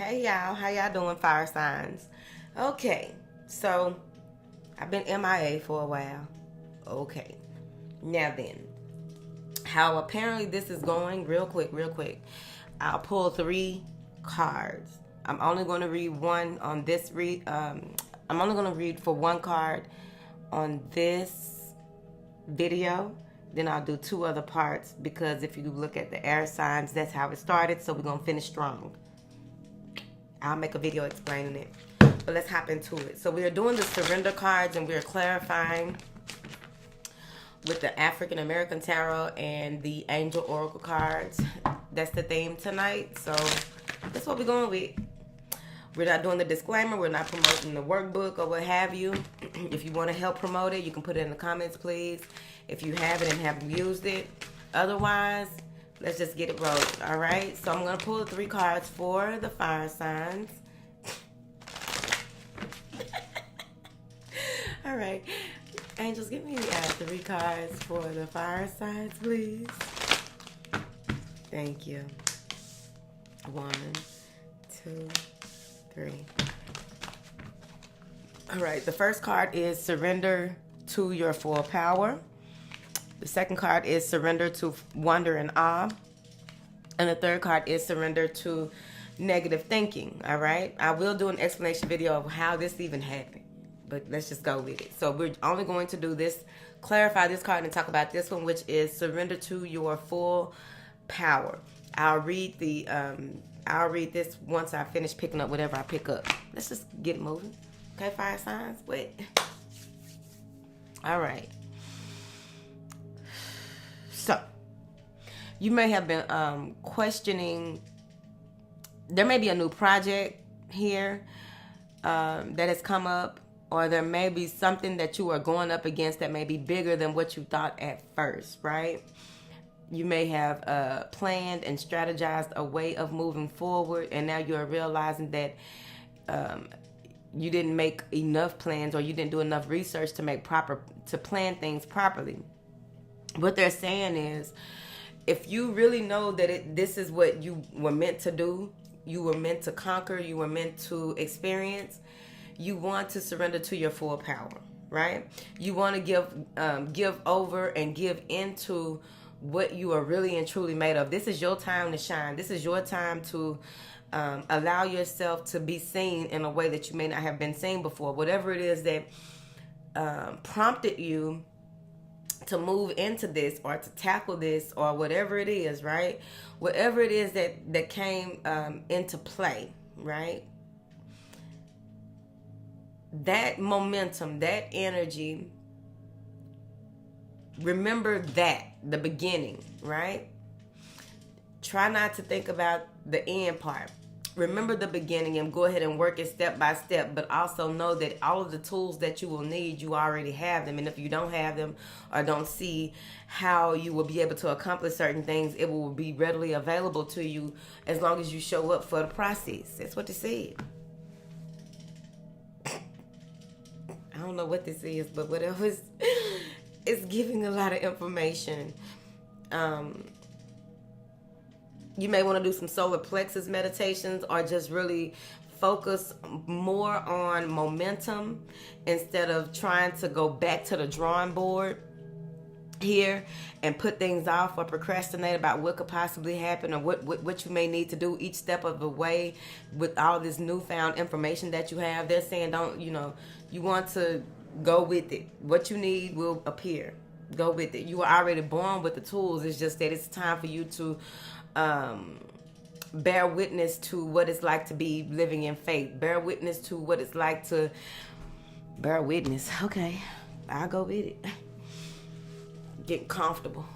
Hey y'all, how y'all doing, fire signs? Okay, so I've been MIA for a while. Okay, now then, how apparently this is going, real quick. I'll pull 3 cards. I'm only going to read one on this I'm only going to read for 1 card on this video. Then I'll do 2 other parts because if you look at the air signs, that's how it started. So we're going to finish strong. I'll make a video explaining it. But let's hop into it. So we are doing the surrender cards and we're clarifying with the African American Tarot and the Angel Oracle cards. That's the theme tonight. So that's what we're going with. We're not doing the disclaimer. We're not promoting the workbook or what have you. If you want to help promote it, you can put it in the comments, please. If you haven't and haven't used it. Otherwise, let's just get it rolling. All right. So I'm going to pull 3 cards for the fire signs. All right. Angels, give me 3 cards for the fire signs, please. Thank you. 1, 2, 3. All right. The first card is surrender to your full power. The second card is surrender to wonder and awe. And the third card is surrender to negative thinking. All right. I will do an explanation video of how this even happened. But let's just go with it. So we're only going to do this, clarify this card and talk about this one, which is surrender to your full power. I'll read this once I finish picking up whatever I pick up. Let's just get it moving. Okay, fire signs. Wait. All right. So you may have been questioning. There may be a new project here that has come up. Or there may be something that you are going up against that may be bigger than what you thought at first, right? You may have planned and strategized a way of moving forward, and now you're realizing that you didn't make enough plans or you didn't do enough research to plan things properly. What they're saying is, if you really know that this is what you were meant to do, you were meant to conquer, you were meant to experience, you want to surrender to your full power, right? You want to give over and give into what you are really and truly made of. This is your time to shine. This is your time to allow yourself to be seen in a way that you may not have been seen before. Whatever it is that prompted you to move into this or to tackle this or whatever it is, right? Whatever it is that came into play, right? That momentum, that energy, remember that, the beginning, right? Try not to think about the end part. Remember the beginning and go ahead and work it step by step, but also know that all of the tools that you will need, you already have them. And if you don't have them or don't see how you will be able to accomplish certain things, it will be readily available to you as long as you show up for the process. That's what they said. I don't know what this is, but whatever it's giving a lot of information. You may want to do some solar plexus meditations or just really focus more on momentum instead of trying to go back to the drawing board here and put things off or procrastinate about what could possibly happen or what you may need to do each step of the way with all this newfound information that you have. They're saying you want to go with it. What you need will appear. Go with it. You are already born with the tools. It's just that it's time for you to bear witness to what it's like to be living in faith. Bear witness to what it's like to bear witness. Okay, I'll go with it. Get comfortable.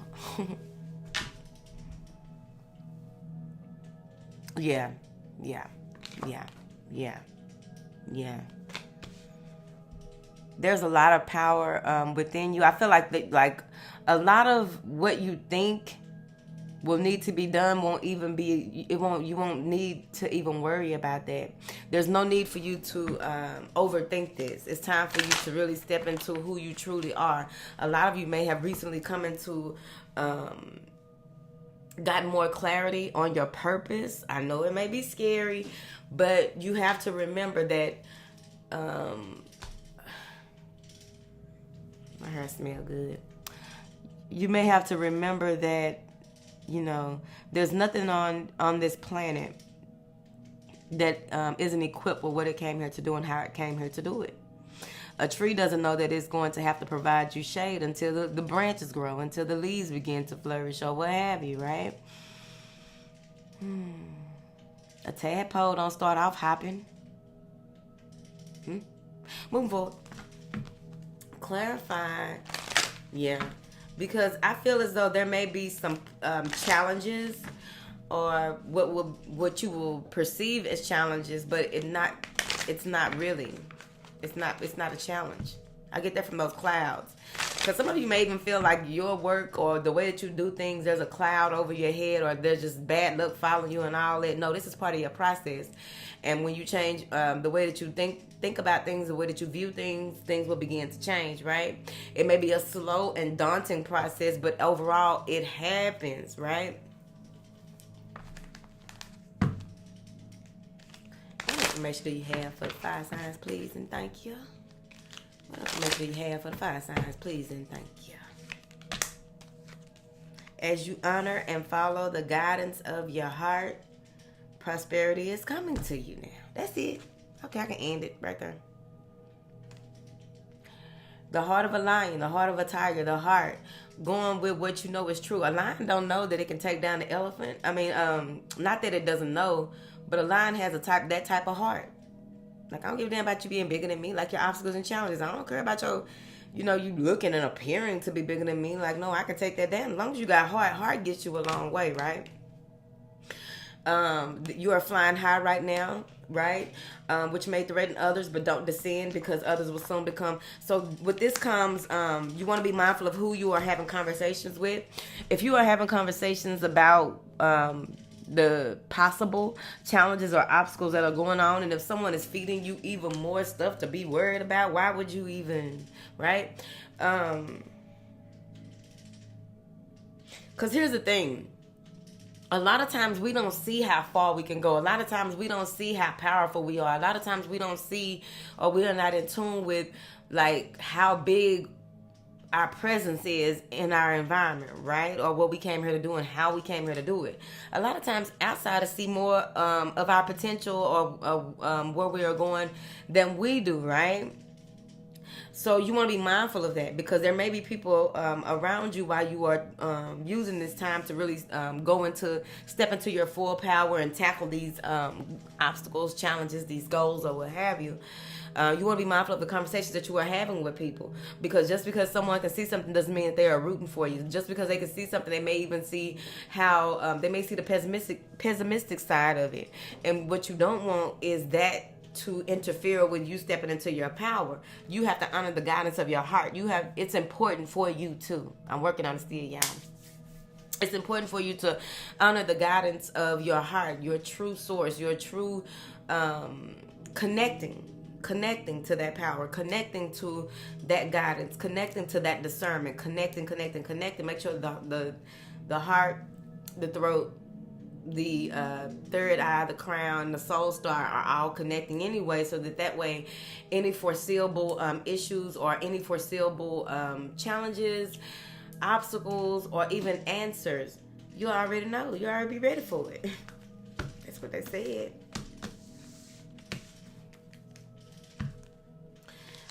Yeah. There's a lot of power within you. I feel like a lot of what you think will need to be done you won't need to even worry about that. There's no need for you to overthink this. It's time for you to really step into who you truly are. A lot of you may have recently come into gotten more clarity on your purpose. I know it may be scary, but you have to remember that my hair smells good. You may have to remember that, there's nothing on this planet that isn't equipped with what it came here to do and how it came here to do it. A tree doesn't know that it's going to have to provide you shade until the branches grow, until the leaves begin to flourish or what have you, right? A tadpole don't start off hopping. Moving forward. Clarify. Yeah. Because I feel as though there may be some challenges or what you will perceive as challenges, but it's not really. It's not a challenge. I get that from those clouds. Because some of you may even feel like your work or the way that you do things, there's a cloud over your head or there's just bad luck following you and all that. No, this is part of your process. And when you change the way that you think about things, the way that you view things will begin to change, right? It may be a slow and daunting process, but overall it happens, right? What information do you have for the fire signs, please and thank you? What information do you have for the fire signs, please and thank you? As you honor and follow the guidance of your heart, prosperity is coming to you now. That's it. Okay, I can end it right there. The heart of a lion, the heart of a tiger, the heart going with what you know is true. A lion don't know that it can take down the elephant. I mean, not that it doesn't know, but a lion has that type of heart. Like, I don't give a damn about you being bigger than me, like your obstacles and challenges. I don't care about your, you looking and appearing to be bigger than me. Like, no, I can take that down. As long as you got heart, heart gets you a long way, right? You are flying high right now, right? Which may threaten others, but don't descend because others will soon become. So with this comes, you want to be mindful of who you are having conversations with. If you are having conversations about the possible challenges or obstacles that are going on, and if someone is feeding you even more stuff to be worried about, why would you even, right? Because here's the thing. A lot of times we don't see how far we can go. A lot of times we don't see how powerful we are. A lot of times we don't see, or we are not in tune with, like, how big our presence is in our environment, right? Or what we came here to do and how we came here to do it. A lot of times outsiders see more of our potential or where we are going than we do, right? So you want to be mindful of that, because there may be people around you while you are using this time to really step into your full power and tackle these obstacles, challenges, these goals, or what have you. You want to be mindful of the conversations that you are having with people, because just because someone can see something doesn't mean that they are rooting for you. Just because they can see something, they may even see how they may see the pessimistic side of it. And what you don't want is that to interfere with you stepping into your power. You have to honor the guidance of your heart. It's important for you too. I'm working on it still, y'all. It's important for you to honor the guidance of your heart, your true source, your true connecting to that power, connecting to that guidance, connecting to that discernment, connecting. Make sure the heart, the throat, the third eye, the crown, the soul star are all connecting anyway, so that way any foreseeable issues or any foreseeable challenges, obstacles, or even answers, you already know. You already be ready for it. That's what they said.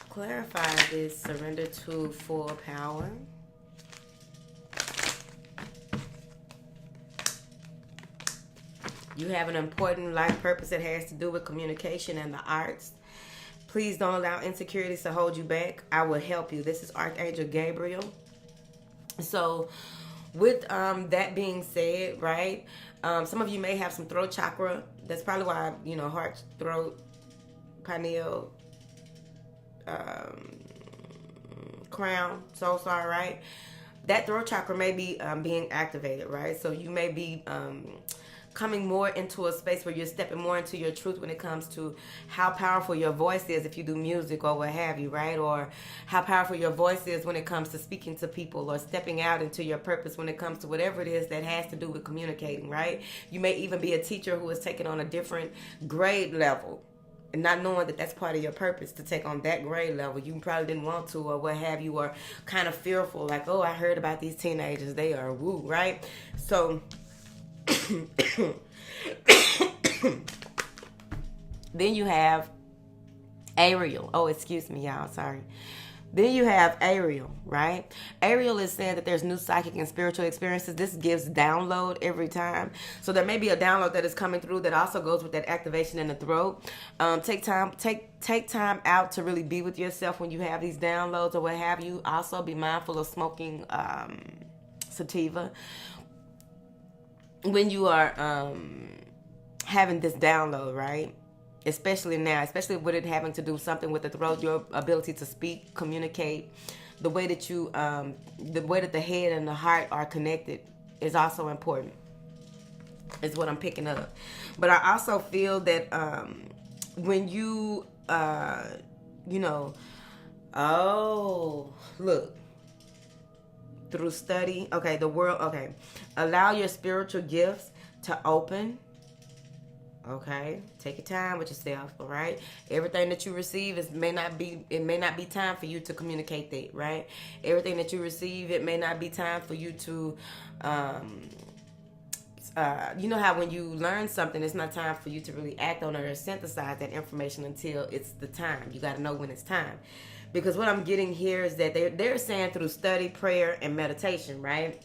Clarify this. Surrender to full power. You have an important life purpose that has to do with communication and the arts. Please don't allow insecurities to hold you back. I will help you. This is Archangel Gabriel. So with that being said, right, some of you may have some throat chakra. That's probably why, heart, throat, pineal, crown, soul star, right? That throat chakra may be being activated, right? So you may be coming more into a space where you're stepping more into your truth when it comes to how powerful your voice is if you do music or what have you, right? Or how powerful your voice is when it comes to speaking to people or stepping out into your purpose when it comes to whatever it is that has to do with communicating, right? You may even be a teacher who is taking on a different grade level and not knowing that that's part of your purpose to take on that grade level. You probably didn't want to or what have you, or kind of fearful, like, oh, I heard about these teenagers, they are woo, right? So then you have Ariel. Oh, excuse me, y'all. Sorry. Then you have Ariel, right? Ariel is saying that there's new psychic and spiritual experiences. This gives download every time. So there may be a download that is coming through that also goes with that activation in the throat. Take time out to really be with yourself when you have these downloads or what have you. Also be mindful of smoking sativa when you are having this download, right? Especially now, especially with it having to do something with the throat, your ability to speak, communicate, the way that you, the way that the head and the heart are connected is also important, is what I'm picking up. But I also feel that when you, you know, oh, look, through study, okay, the world, okay, allow your spiritual gifts to open. Okay, take your time with yourself. All right, everything that you receive it may not be time for you to communicate that, right? Everything that you receive, it may not be time for you to you know how when you learn something, it's not time for you to really act on it or synthesize that information until it's the time. You got to know when it's time, because what I'm getting here is that they're saying through study, prayer, and meditation, right?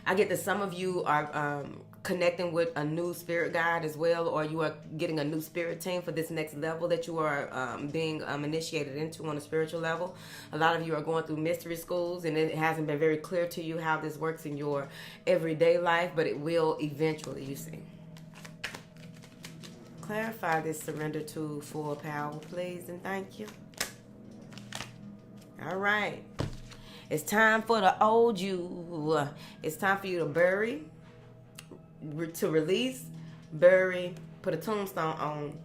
I get that some of you are connecting with a new spirit guide as well, or you are getting a new spirit team for this next level that you are being initiated into on a spiritual level. A lot of you are going through mystery schools, and it hasn't been very clear to you how this works in your everyday life, but it will eventually, you see. Clarify this surrender to full power, please, and thank you. All right. It's time for the old you. It's time for you to bury, to release, bury, put a tombstone on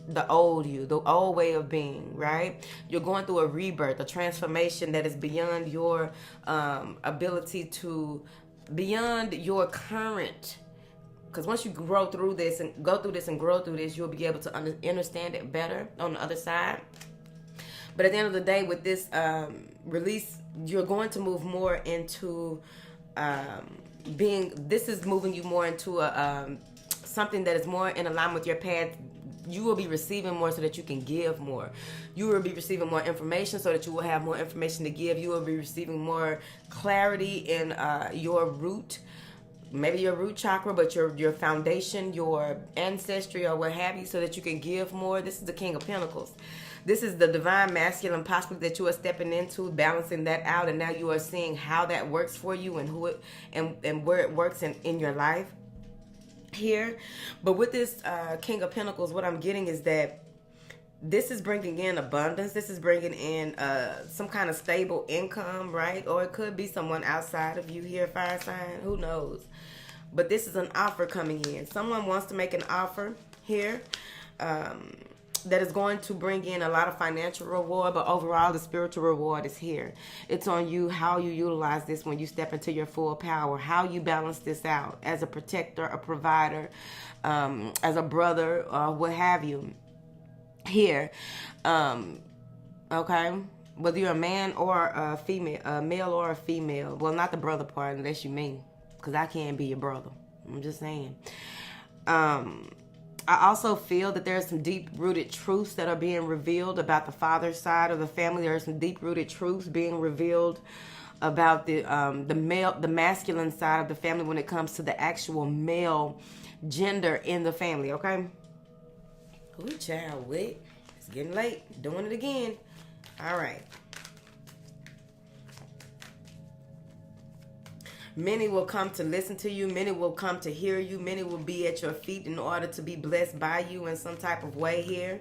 the old you, the old way of being, right? You're going through a rebirth, a transformation that is beyond your ability to, beyond your current. Because once you grow through this and go through this and grow through this, you'll be able to understand it better on the other side. But at the end of the day, with this release, you're going to move more into this is moving you more into something that is more in alignment with your path. You will be receiving more so that you can give more. You will be receiving more information so that you will have more information to give. You will be receiving more clarity in your root, maybe your root chakra, but your foundation, your ancestry, or what have you, so that you can give more. This is the King of Pentacles. This is the divine masculine possibly that you are stepping into, balancing that out, and now you are seeing how that works for you and who it and where it works in your life here. But with this King of Pentacles, what I'm getting is that this is bringing in abundance. This is bringing in some kind of stable income, right? Or it could be someone outside of you here, fire sign. Who knows? But this is an offer coming in. Someone wants to make an offer here. That is going to bring in a lot of financial reward, but overall the spiritual reward is here. It's on you how you utilize this when you step into your full power, how you balance this out as a protector, a provider, as a brother, what have you here. Okay, whether you're a man or a female, a male or a female. Well, not the brother part unless you mean, because I can't be your brother. I'm just saying. I also feel that there's some deep-rooted truths that are being revealed about the father's side of the family. There are some deep-rooted truths being revealed about the masculine side of the family when it comes to the actual male gender in the family, okay? Ooh, child, wait. It's getting late. Doing it again. All right. Many will come to listen to you. Many will come to hear you. Many will be at your feet in order to be blessed by you in some type of way here.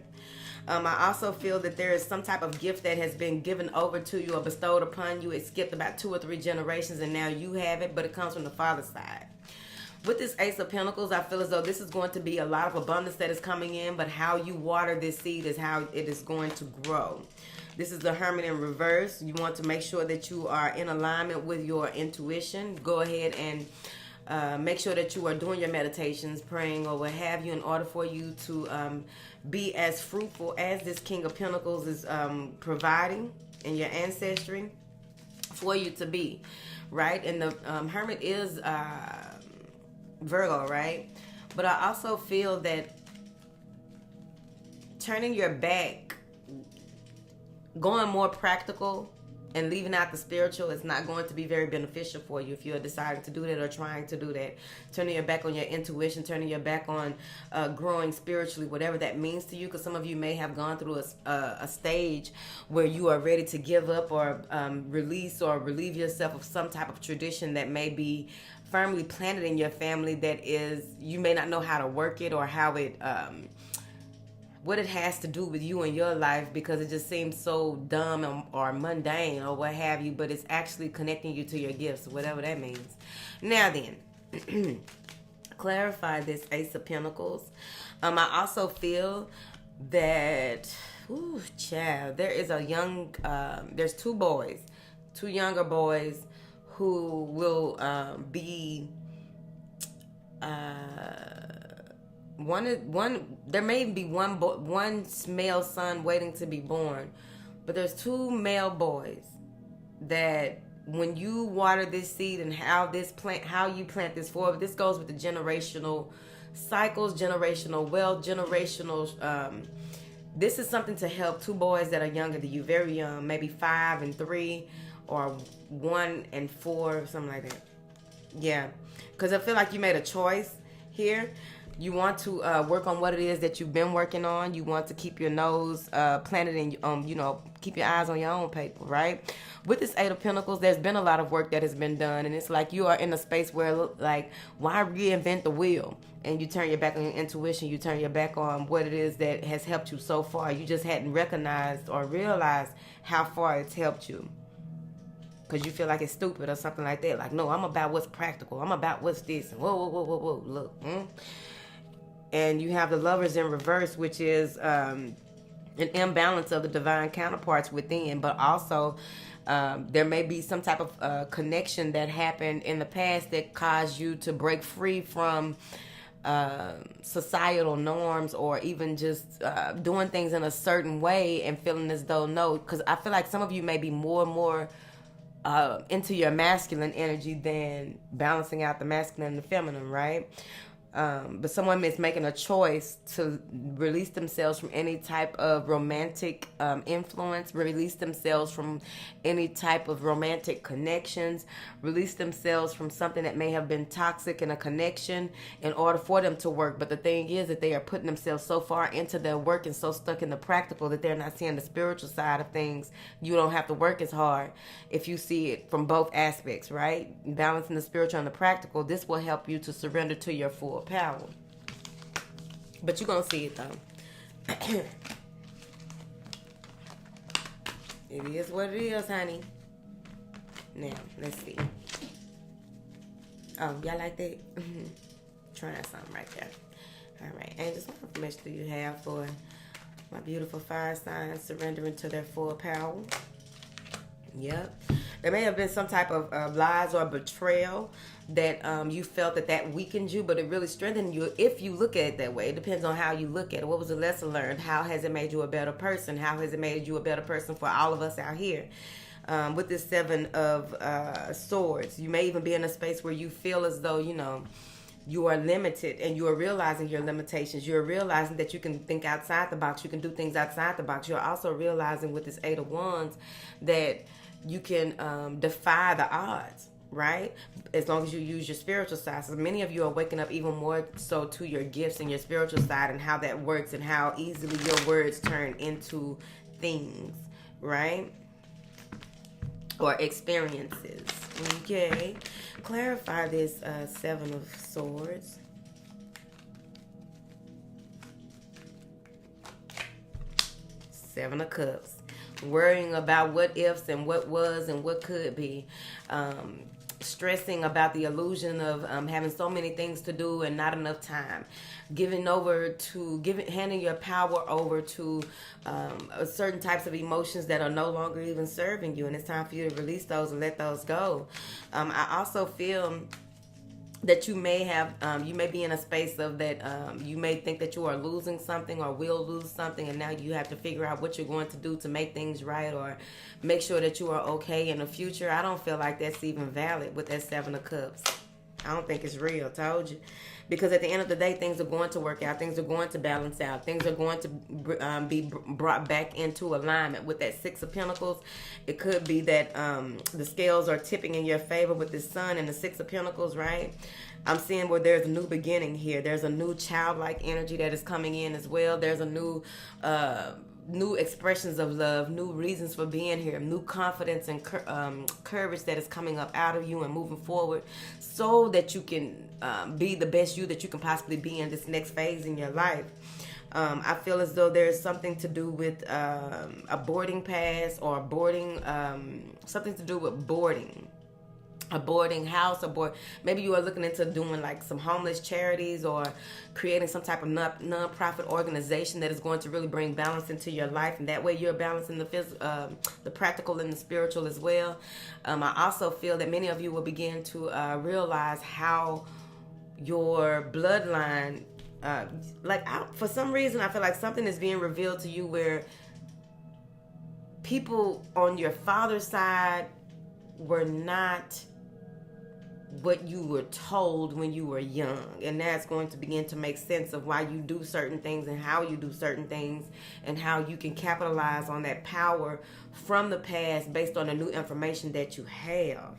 I also feel that there is some type of gift that has been given over to you or bestowed upon you. It skipped about 2 or 3 generations and now you have it, but it comes from the father's side. With this Ace of Pentacles, I feel as though this is going to be a lot of abundance that is coming in, but how you water this seed is how it is going to grow. This is the Hermit in reverse. You want to make sure that you are in alignment with your intuition. Go ahead and make sure that you are doing your meditations, praying, or what have you, in order for you to be as fruitful as this King of Pentacles is providing in your ancestry for you to be, right? And the Hermit is Virgo, right? But I also feel that turning your back, going more practical and leaving out the spiritual is not going to be very beneficial for you if you're deciding to do that or trying to do that. Turning your back on your intuition, turning your back on growing spiritually, whatever that means to you, because some of you may have gone through a stage where you are ready to give up or release or relieve yourself of some type of tradition that may be firmly planted in your family that is, you may not know how to work it or how it what it has to do with you and your life, because it just seems so dumb or mundane or what have you, but it's actually connecting you to your gifts, whatever that means. Now then, clarify this Ace of Pentacles. I also feel that, ooh, child, there is a young, there's two younger boys who will be, there may be one male son waiting to be born, but there's two male boys that when you water this seed and how you plant this forward, this goes with the generational cycles, generational wealth, generational, this is something to help two boys that are younger than you, very young, maybe 5 and 3 or 1 and 4, something like that. Yeah, because I feel like you made a choice here. You want to work on what it is that you've been working on. You want to keep your nose planted in, keep your eyes on your own paper, right? With this Eight of Pentacles, there's been a lot of work that has been done. And it's like you are in a space where, like, why reinvent the wheel? And you turn your back on your intuition. You turn your back on what it is that has helped you so far. You just hadn't recognized or realized how far it's helped you, because you feel like it's stupid or something like that. Like, no, I'm about what's practical. I'm about what's this. And whoa, look. And you have the Lovers in reverse, which is an imbalance of the divine counterparts within, but also there may be some type of connection that happened in the past that caused you to break free from societal norms, or even just doing things in a certain way and feeling as though, no, because I feel like some of you may be more and more into your masculine energy than balancing out the masculine and the feminine, right? But someone is making a choice to release themselves from any type of romantic influence, release themselves from any type of romantic connections, release themselves from something that may have been toxic in a connection in order for them to work. But the thing is that they are putting themselves so far into their work and so stuck in the practical that they're not seeing the spiritual side of things. You don't have to work as hard if you see it from both aspects, right? Balancing the spiritual and the practical, this will help you to surrender to your full power. But you're gonna see it though. It is what it is, honey. Now let's see. Oh, y'all like that? Trying something right there. All right, angels, what information do you have for my beautiful fire signs surrendering to their full power? Yep. There may have been some type of lies or betrayal that you felt that weakened you, but it really strengthened you if you look at it that way. It depends on how you look at it. What was the lesson learned? How has it made you a better person? How has it made you a better person for all of us out here? With this 7 of swords, you may even be in a space where you feel as though, you are limited, and you are realizing your limitations. You're realizing that you can think outside the box. You can do things outside the box. You're also realizing with this 8 of Wands that you can defy the odds, right? As long as you use your spiritual side. So many of you are waking up even more so to your gifts and your spiritual side and how that works and how easily your words turn into things, right? Or experiences. Okay. Clarify this 7 of Swords. Seven of Cups. Worrying about what ifs and what was and what could be. stressing about the illusion of having so many things to do and not enough time, handing your power over to certain types of emotions that are no longer even serving you, and it's time for you to release those and let those go. I also feel that you may have, you may be in a space of that, you may think that you are losing something or will lose something, and now you have to figure out what you're going to do to make things right or make sure that you are okay in the future. I don't feel like that's even valid with that Seven of Cups. I don't think it's real, told you. Because at the end of the day, things are going to work out. Things are going to balance out. Things are going to be brought back into alignment with that Six of Pentacles. It could be that the scales are tipping in your favor with the Sun and the Six of Pentacles, right? I'm seeing where there's a new beginning here. There's a new childlike energy that is coming in as well. There's a new expressions of love, new reasons for being here, new confidence and courage that is coming up out of you and moving forward so that you can be the best you that you can possibly be in this next phase in your life. I feel as though there's something to do with a boarding pass or something to do with boarding. A boarding house, maybe you are looking into doing like some homeless charities or creating some type of non-profit organization that is going to really bring balance into your life, and that way you're balancing the practical and the spiritual as well. I also feel that many of you will begin to realize how your bloodline, for some reason I feel like something is being revealed to you where people on your father's side were not what you were told when you were young, and that's going to begin to make sense of why you do certain things and how you do certain things and how you can capitalize on that power from the past based on the new information that you have.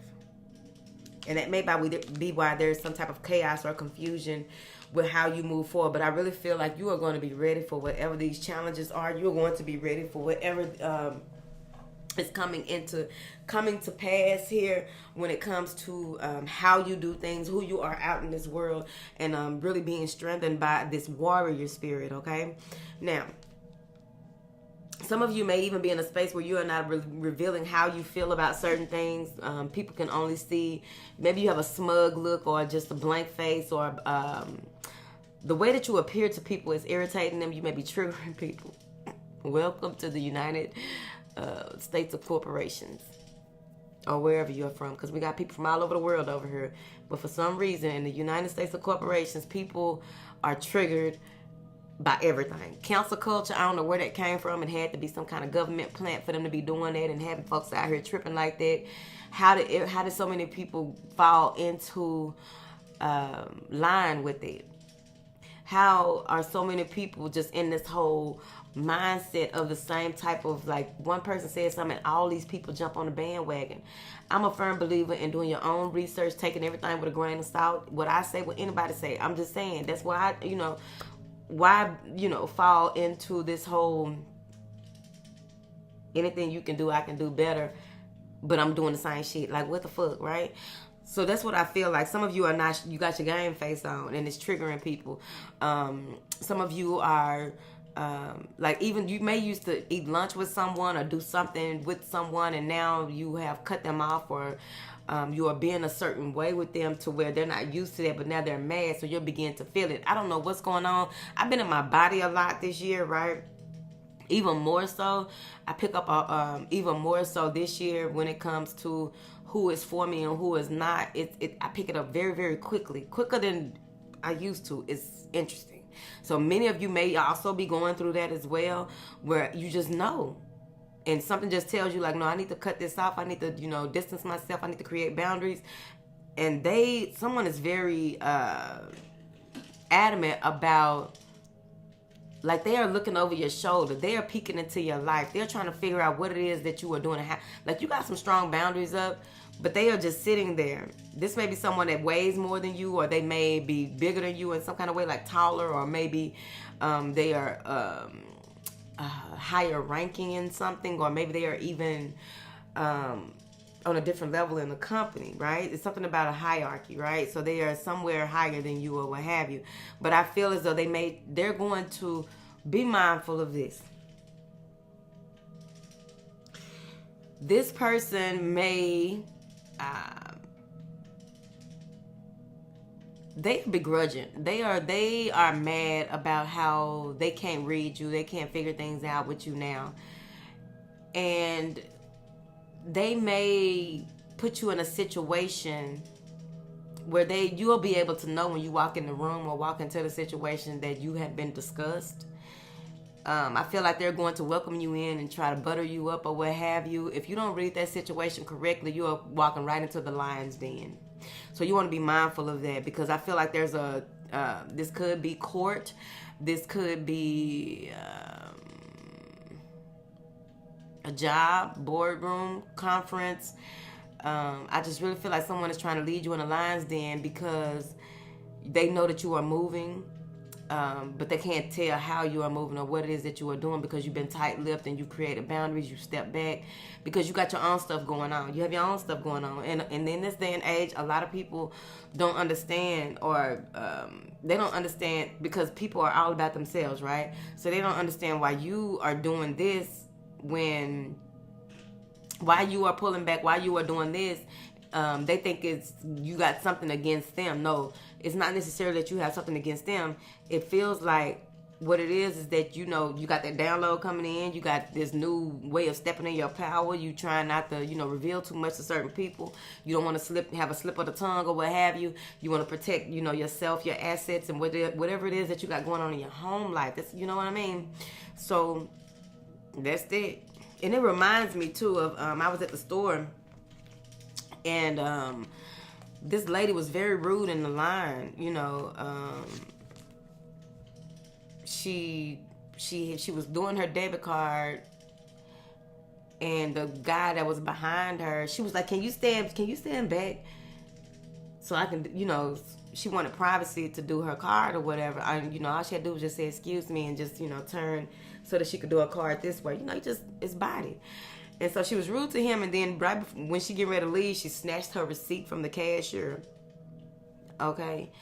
And that may be why there's some type of chaos or confusion with how you move forward. But I really feel like you are going to be ready for whatever these challenges are. You're going to be ready for whatever is coming to pass here when it comes to how you do things, who you are out in this world, and really being strengthened by this warrior spirit, okay? Now, some of you may even be in a space where you are not revealing how you feel about certain things. People can only see, maybe you have a smug look or just a blank face, or the way that you appear to people is irritating them. You may be triggering people. Welcome to the United States of Corporations, or wherever you're from, because we got people from all over the world over here. But for some reason, in the United States of Corporations, people are triggered by everything. Cancel culture, I don't know where that came from. It had to be some kind of government plant for them to be doing that and having folks out here tripping like that. How did so many people fall into line with it? How are so many people just in this whole mindset of the same type of, like, one person says something and all these people jump on the bandwagon? I'm a firm believer in doing your own research, taking everything with a grain of salt. What I say, what anybody say, I'm just saying. That's why why fall into this whole anything you can do, I can do better, but I'm doing the same shit. Like, what the fuck, right? So that's what I feel like. Some of you are not, you got your game face on and it's triggering people. Some of you are like, even you may used to eat lunch with someone or do something with someone, and now you have cut them off, or you are being a certain way with them to where they're not used to that, but now they're mad, so you'll begin to feel it. I don't know what's going on. I've been in my body a lot this year, right? Even more so. I pick up even more so this year when it comes to who is for me and who is not. I pick it up very, very quickly, quicker than I used to. It's interesting. So many of you may also be going through that as well, where you just know. And something just tells you, like, no, I need to cut this off. I need to, distance myself. I need to create boundaries. And someone is very adamant about, like, they are looking over your shoulder. They are peeking into your life. They're trying to figure out what it is that you are doing. Like, you got some strong boundaries up, but they are just sitting there. This may be someone that weighs more than you, or they may be bigger than you in some kind of way, like taller, or maybe they are higher ranking in something, or maybe they are even on a different level in the company, right? It's something about a hierarchy, right? So they are somewhere higher than you or what have you. But I feel as though they're going to be mindful of this. This person may they begrudging. They are mad about how they can't read you. They can't figure things out with you now. And they may put you in a situation where you'll be able to know when you walk in the room or walk into the situation that you have been discussed. I feel like they're going to welcome you in and try to butter you up or what have you. If you don't read that situation correctly, you are walking right into the lion's den. So you want to be mindful of that, because I feel like there's this could be court. This could be a job, boardroom, conference. I just really feel like someone is trying to lead you in a lion's den because they know that you are moving, but they can't tell how you are moving or what it is that you are doing, because you've been tight-lipped and you created boundaries. You step back because you got your own stuff going on. You have your own stuff going on. And in this day and age, a lot of people don't understand, or they don't understand, because people are all about themselves, right? So they don't understand why you are doing this, why you are pulling back, why you are doing this. They think it's you got something against them. No, it's not necessarily that you have something against them. It feels like what it is that, you got that download coming in. You got this new way of stepping in your power. You trying not to, reveal too much to certain people. You don't want to have a slip of the tongue or what have you. You want to protect, yourself, your assets, and whatever it is that you got going on in your home life. That's, you know what I mean? So that's it. And it reminds me too of I was at the store, and this lady was very rude in the line. She was doing her debit card, and the guy that was behind her, she was like, "Can you stand back so I can," she wanted privacy to do her card or whatever. All she had to do was just say, "Excuse me," and just, turn so that she could do her card this way. It's body. And so she was rude to him, and then right before, when she get ready to leave, she snatched her receipt from the cashier. Okay?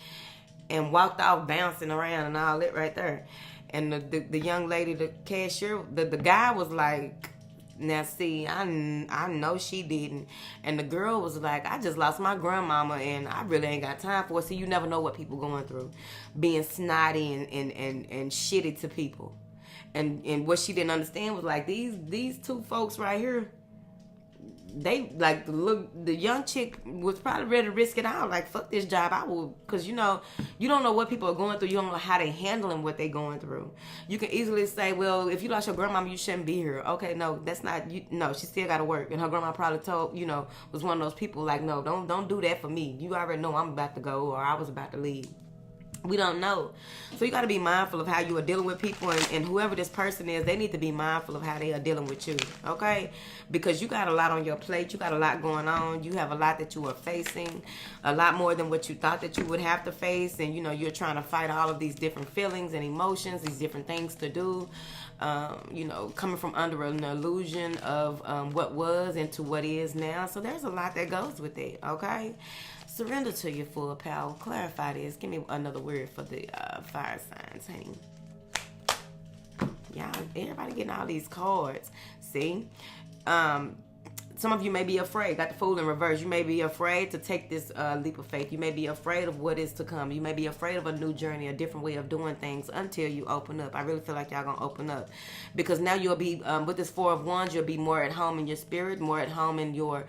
And walked off bouncing around and all that right there. And the young lady, the cashier, the guy was like, "Now see, I know she didn't." And the girl was like, "I just lost my grandmama and I really ain't got time for it." See, you never know what people going through. Being snotty and shitty to people. And what she didn't understand was like these two folks right here, they like the young chick was probably ready to risk it all. Like, fuck this job, I will, because you don't know what people are going through. You don't know how they handling what they going through. You can easily say, well, if you lost your grandmama, you shouldn't be here. Okay, no, that's not you. No, she still got to work, and her grandma probably told was one of those people like, no, don't do that for me. You already know I'm about to go, or I was about to leave. We don't know. So you got to be mindful of how you are dealing with people, and whoever this person is, they need to be mindful of how they are dealing with you, okay? Because you got a lot on your plate. You got a lot going on. You have a lot that you are facing, a lot more than what you thought that you would have to face, and, you're trying to fight all of these different feelings and emotions, these different things to do, coming from under an illusion of what was into what is now. So there's a lot that goes with it, okay? Surrender to your full power. Clarify this. Give me another word for the fire signs, honey. Y'all, everybody getting all these cards. See? Some of you may be afraid. Got the Fool in reverse. You may be afraid to take this leap of faith. You may be afraid of what is to come. You may be afraid of a new journey, a different way of doing things until you open up. I really feel like y'all going to open up. Because now you'll be, with this Four of Wands, you'll be more at home in your spirit, more at home in your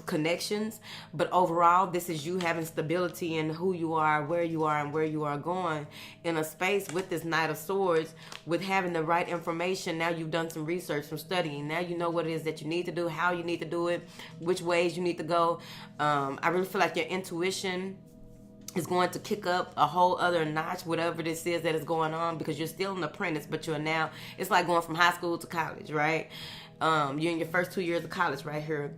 connections. But overall, this is you having stability in who you are, and where you are going in a space with this Knight of Swords, with having the right information. Now you've done some research, some studying. Now you know what it is that you need to do, how you need to do it, which ways you need to go. I really feel like your intuition is going to kick up a whole other notch, whatever this is that is going on, because you're still an apprentice, but you're now, it's like going from high school to college, right? You're in your first 2 years of college right here,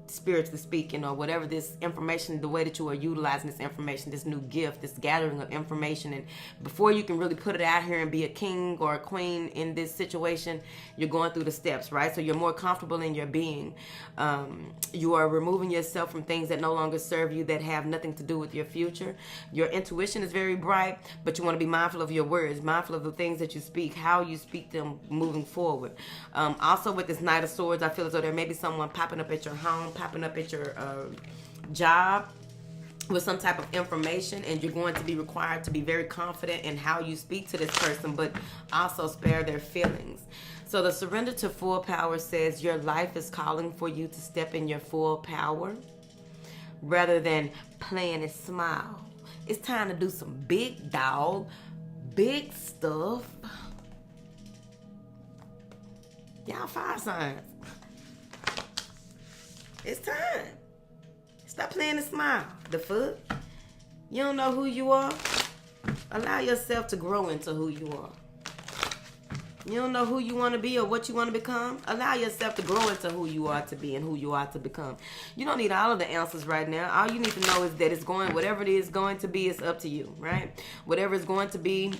spiritually speaking, or whatever this information, the way that you are utilizing this information, this new gift, this gathering of information. And before you can really put it out here and be a king or a queen in this situation, you're going through the steps, right? So you're more comfortable in your being. You are removing yourself from things that no longer serve you, that have nothing to do with your future. Your intuition is very bright, but you want to be mindful of your words, mindful of the things that you speak, how you speak them moving forward. Also with this Knight of Swords, I feel as though there may be someone popping up at your home, popping up at your job, with some type of information, and you're going to be required to be very confident in how you speak to this person, but also spare their feelings. So the surrender to full power says your life is calling for you to step in your full power rather than playing it small. It's time to do some big dog, big stuff. Y'all fire signs. It's time. Stop playing it small. The fuck? You don't know who you are? Allow yourself to grow into who you are. You don't know who you want to be or what you want to become? Allow yourself to grow into who you are to be and who you are to become. You don't need all of the answers right now. All you need to know is that it's going, whatever it is going to be, it's up to you, right? Whatever it's going to be.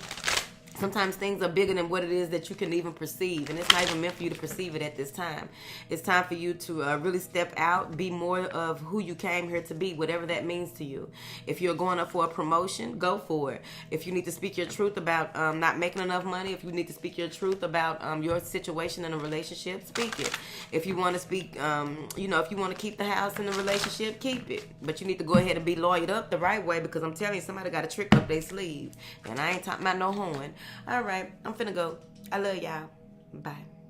Sometimes things are bigger than what it is that you can even perceive, and it's not even meant for you to perceive it at this time. It's time for you to really step out, be more of who you came here to be, whatever that means to you. If you're going up for a promotion, go for it. If you need to speak your truth about not making enough money, if you need to speak your truth about your situation in a relationship, speak it. If you want to speak, if you want to keep the house in the relationship, keep it. But you need to go ahead and be lawyered up the right way, because I'm telling you, somebody got a trick up their sleeve, and I ain't talking about no horn. All right, I'm finna go. I love y'all. Bye.